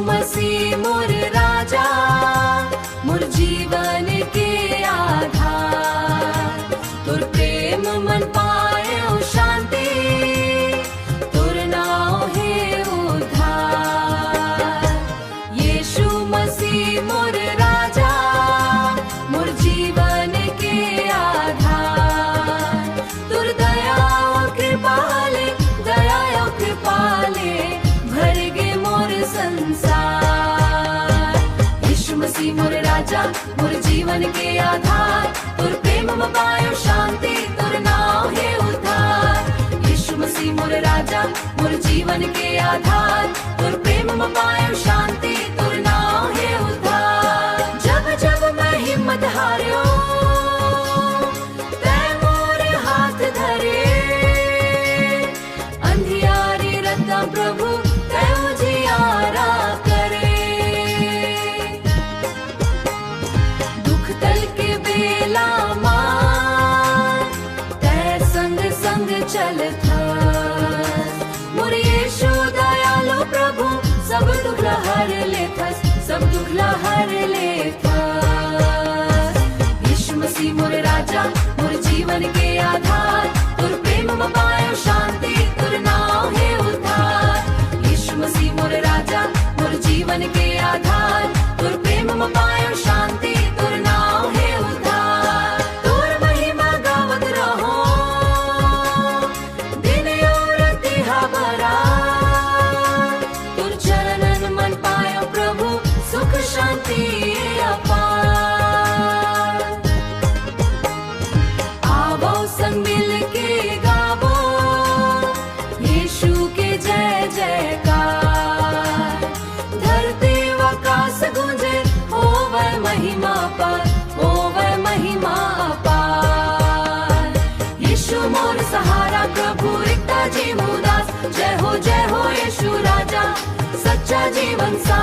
मसीह मोर राजा, मोर जीवन के आधार। तोर प्रेम मन पाए ओ शांति, तोर नाम है उद्धार। यीशु मसीह मोर राजा, मोर जीवन के आधार। तोर दया कृपाले, दया कृपाले भर गे मोर संसार। यीशु मसीह मोर राजा, मोर जीवन के आधार। तोर प्रेम में पायो शांति, तोर नाम है उद्धार। यीशु मसीह मोर राजा, मोर जीवन के आधार। तोर प्रेम में पायो शांति, तोर नाम है उद्धार। जब जब मैं हिम्मत हार्यो, तै मोर हाथ धरे। अंधियारी रत्ता प्रभु तै उजियारा करे। दुख तल के बेला मां तै संग संग चलत। मोर यीशु दयालु प्रभु सब दुख ला हर लेथस, सब दुख ला हर लेथस। यीशु मसीह मोर राजा, मोर जीवन के आधार। तोर प्रेम में पायो शांति, तोर नाम है उद्धार। यीशु मसीह मोर राजा, मोर जीवन के आधार। तोर प्रेम में पायो शांति, तोर नाम है उद्धार। तोर महिमा गावत रहो दिन और तिहा बरा। तोर चरणन मन पायो प्रभु सुख शांति अपार। आवो संग मिल के गावो यीशु के जय जयकार। धरती आकाश गूंजे होवे महिमा पार, होवे महिमा पार। यीशु मोर सहारा प्रभु रिक्ता जीव उदास। जय हो यीशु राजा, सच्चा जीवन सा।